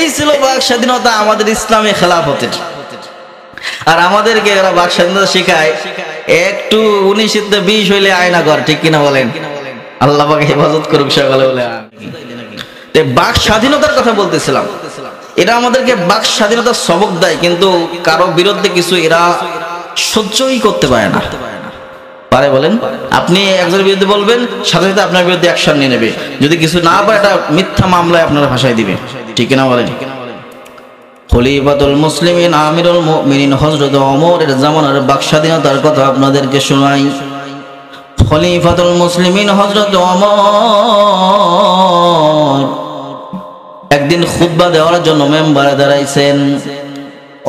এই ছিল বাক স্বাধীনতা আমাদের ইসলামী খেলাফতের। আর আমাদেরকে এরা বাক স্বাধীনতা শেখায় একটু 19-20 হইলে আয়না ঘর, ঠিক কিনা বলেন? আল্লাহ পাক হেফাজত করুক সকলে বলে। বাক স্বাধীনতার কথা বলতেছিলাম, এরা আমাদেরকে বাক স্বাধীনতার সবক দেয়, কিন্তু কারো বিরুদ্ধে কিছু এরা সহ্যই করতে পারে না। পারে বলেন? আপনি একজনের বিরুদ্ধে বলবেন, সাথে সাথে আপনার বিরুদ্ধে অ্যাকশন নিয়ে নেবে। যদি কিছু না পারে এটা মিথ্যা মামলায় আপনারা ভাষায় দিবে, ঠিক কিনা বলেন? খলিফাতুল মুসলিমিন আমিরুল মুমিনিন হযরত ওমরের জামানার বাক স্বাধীনতার কথা আপনাদেরকে শোনাই। খলিফাতুল মুসলিমিন হযরত ওমর একদিন খুতবা দেওয়ার জন্য মেম্বারে দাঁড়াইছেন।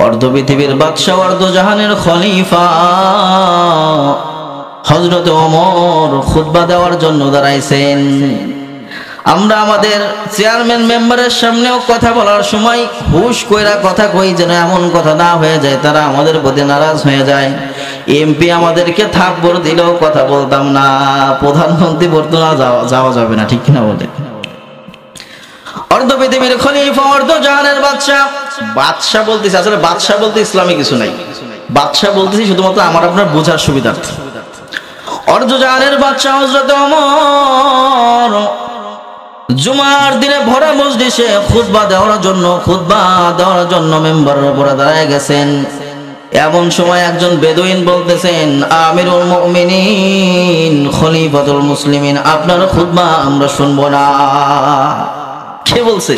অর্ধ পৃথিবীর বাদশা, অর্ধ জাহানের খলিফা হযরত ওমর খুতবা দেওয়ার জন্য দাঁড়াইছেন। আমরা আমাদের চেয়ারম্যান মেম্বারের সামনেও কথা বলার সময় হুশ কইরা কথা কই, যেন এমন কথা না হয়ে যায় তারা আমাদের প্রতি নারাজ হয়ে যায়। এমপি আমাদেরকে থাপ্পড় দিলেও কথা বলতাম না, প্রধানমন্ত্রী বলতো না যাওয়া যাবে না, ঠিক কিনা বলে? অর্ধ পৃথিবীর খলিফা, অর্ধ জাহানের বাদশা। বাদশা বলতেছি, আসলে বাদশা বলতে ইসলামে কিছু নাই, বাদশা বলতেছি শুধুমাত্র আমার আপনার বোঝার সুবিধার্থে। অর্ধ জাহানের বাদশা হযরত ওমর জুমার দিনে ভরা মজলিসে খুতবা দেওয়ার জন্য মেম্বারের উপরে দাঁড়ায় গেছেন। এমন সময় একজন বেদুইন বলতেছেন, আমিরুল মুমিনিন খলিফাতুল মুসলিমিন, আপনার খুতবা আমরা শুনবো না। কে বলছে?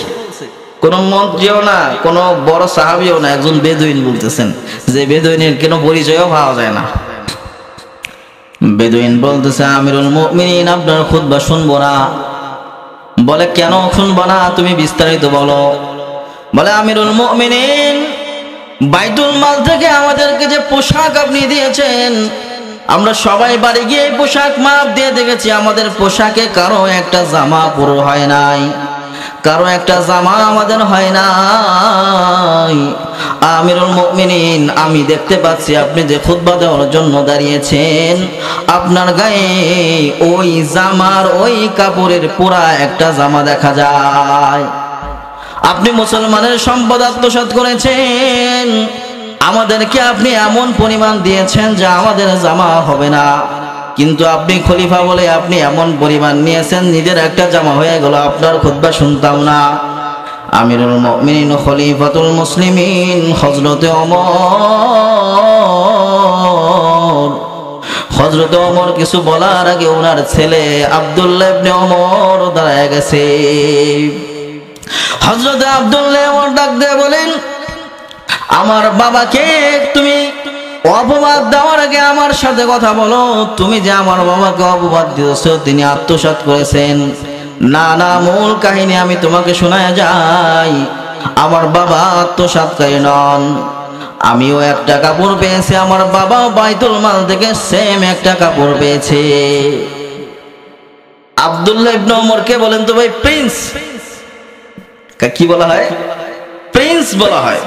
কোন মন্ত্রীও না, কোন বড় সাহাবীও না, একজন বেদুইন বলতেছেন, যে বেদুইনের কোনো পরিচয়ও পাওয়া যায় না। বেদুইন বলতেছে, আমিরুল মুমিনিন আপনার খুতবা শুনবো না। বলে, কেন শুনবো না? তুমি বিস্তারিত বলো। বলে, আমিরুল মুমিনিন বাইতুল মাল থেকে আমাদেরকে যে পোশাক আপনি দিয়েছেন, আমরা সবাই বাড়ি গিয়ে পোশাক মাপ দিয়ে দেখেছি, আমাদের পোশাকে কারো একটা জামা পুরো হয় নাই, কারো একটা জামা আমাদের হয় নাই। আমিরুল মুমিনিন, আমি দেখতে পাচ্ছি আপনি যে খুতবা দেওয়ার জন্য দাঁড়িয়েছেন, আপনার গায়ে ওই জামার ওই কাপড়ের পুরা একটা জামা দেখা যায়। আপনি মুসলমানের সম্পদ আত্মসাৎ করেছেন, আমাদেরকে আপনি এমন পরিমাণ দিয়েছেন যে আমাদের জামা হবে না, কিন্তু আপনি খলিফা বলে আপনি এমন পরিমাণ নিয়েছেন, নিজের একটা জামা হয়ে গেল, আপনার খুতবা শুনতাম না। আমিরুল মুমিনিন খলিফাতুল মুসলিমিন হযরতে ওমর কিছু বলার আগে ওনার ছেলে আব্দুল্লাহ ইবনে ওমর দাঁড়ায় গেছে। হযরতে আব্দুল্লাহ ওমর ডাক দিয়ে বলেন, আমার বাবাকে তুমি অপবাদ দেওয়ার আগে আমার সাথে কথা বলো। তুমি যে আমার বাবাকে অপবাদ দিয়েছো, তিনি আত্মসাৎ করেছেন। না না, মূল কাহিনী আমি তোমাকে শোনায় যাই। আমার বাবা আত্মসাৎকারী নন, আমিও একটা কাপড় পেয়েছি, আমার বাবাও বাইতুল মাল থেকে সেম একটা কাপড় পেয়েছে। আব্দুল্লাহ ইবনে ওমরকে বলেন তো ভাই প্রিন্স, কি বলা হয়? প্রিন্স বলা হয়।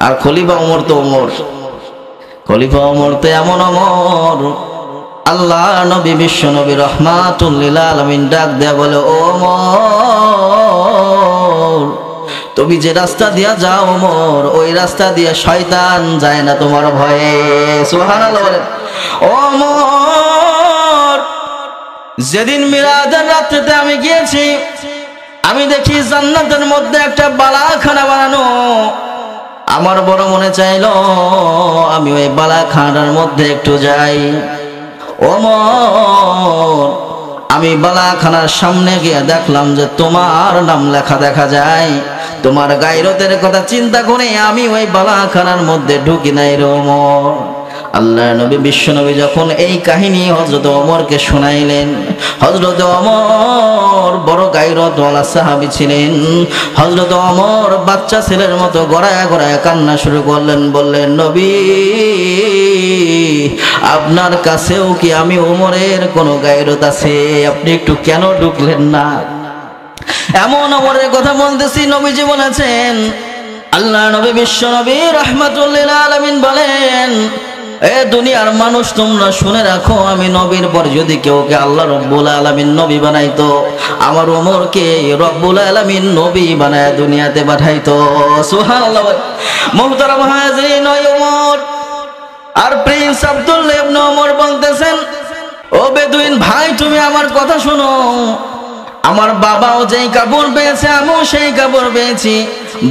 আর খলিফা ওমর তো ওমর, খলিফা ওমর তো এমন ওমর, আল্লাহ নবী বিশ্ব নবী রাহমাতুল লিল আলামিন ডাক দেয়া বলে, ওমর তুমি যে রাস্তা দিয়া যাও ওমর, ওই রাস্তা দিয়ে শয়তান যায় না তোমার ভয়ে। সুবহানাল্লাহ বলেন। ওমর, যেদিন মিরাজের রাত্রিতে আমি গিয়েছি, আমি দেখি জান্নাতের মধ্যে একটা বালাখানা বানানো। আমার বড় মনে চাইলো আমি ওই বালাখানার মধ্যে একটু যাই। ওমর, আমি বালাখানার সামনে গিয়ে দেখলাম যে তোমার নাম লেখা দেখা যায়। তোমার গায়রতের কথা চিন্তা করে আমি ওই বালাখানার মধ্যে ঢুকি নাই রে ওমর। আল্লাহ নবী বিশ্ব নবী যখন এই কাহিনী হযরত ওমরকে শোনাইলেন, হযরত ওমর বড় গায়রতওয়ালা সাহাবী ছিলেন। হযরত ওমর বাচ্চা ছেলের মতো গড়ায় গড়ায় কান্না শুরু করলেন, বললেন, নবী আপনার কাছেও কি আমি ওমরের কোনো গায়রত আছে? আপনি একটু কেন ঢুকলেন না? এমন ওমরের কথা বলতেছি, নবীজি বলেছেন, আল্লাহ নবী বিশ্ব নবী রাহমাতুল লিল আলামিন বলেন, এ দুনিয়ার মানুষ তোমরা শুনে রাখো, আমি নবীর পর যদি কেউকে আল্লাহ রব্বুল আলামিন নবী বানাইতো, আমার ওমরকে রব্বুল আলামিন নবী বানায় দুনিয়াতে পাঠাইতো। সুবহানাল্লাহ। মুহতারাম হাজিরিন, ওমর আর প্রিন্স আব্দুল্লাহ ইবনে ওমর বলতেছেন, ও বেদুইন ভাই তুমি আমার কথা শোনো, আমার বাবাও যেই কাপড় পেয়েছে আমিও সেই কাপড় পেয়েছি,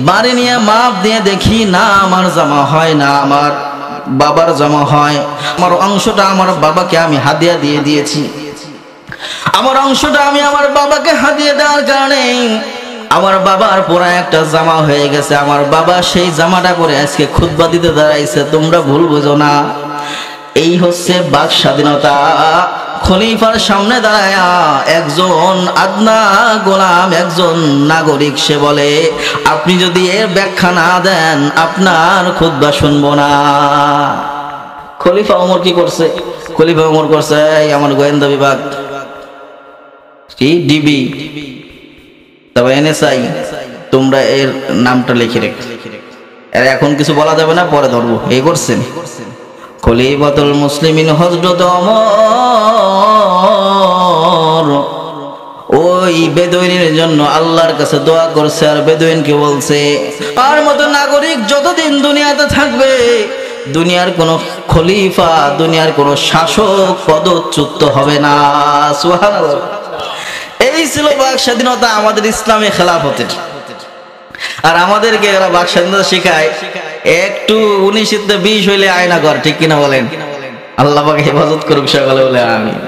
বাড়ি নিয়ে মাপ দিয়ে দেখি না আমার জামা হয় না আমার বাবার জামা হয়। আমার অংশটা আমার বাবাকে আমি হাদিয়া দিয়ে দিয়েছি, আমার অংশটা আমি আমার বাবাকে হাদিয়া দেওয়ার কারণে আমার বাবার পুরা একটা জামা হয়ে গেছে, আমার বাবা সেই জামাটা পরে আজকে খুতবা দিতে দাঁড়াইছে, তোমরা ভুল বুঝো না। এই হচ্ছে বাক স্বাধীনতা। খলিফার সামনে দাঁড়ায় একজন আদনা গোলাম, একজন নাগরিক, সে বলে আপনি যদি এর ব্যাখ্যা না দেন আপনার খুতবা শুনবো না। খলিফা ওমর কি করছে? খলিফা ওমর করছে, এই আমার গোয়েন্দা বিভাগ, কি ডিবি, তবে এনএসআই, তোমরা এর নামটা লিখে রেখে, এর এখন কিছু বলা যাবে না, পরে ধরবো। এই করছেন খলিফাতুল মুসলিমিন হযরত ওমর ওই বেদুইনের জন্য আল্লাহর কাছে দোয়া করছে, আর বেদুইনকে বলছে তার মতো নাগরিক যতদিন দুনিয়াতে থাকবে দুনিয়ার কোন খলিফা, দুনিয়ার কোন শাসক পদচ্যুত হবে না। সুবহানাল্লাহ। এই ছিল বাক স্বাধীনতা আমাদের ইসলামী খেলাফতের। আর আমাদেরকে এরা বাক স্বাধীনতা শেখায় একটু 19-20 হইলে আয়না কর, ঠিক কিনা বলেন? আল্লাহ পাক হেফাজত করুক সকলে বলে আমিন।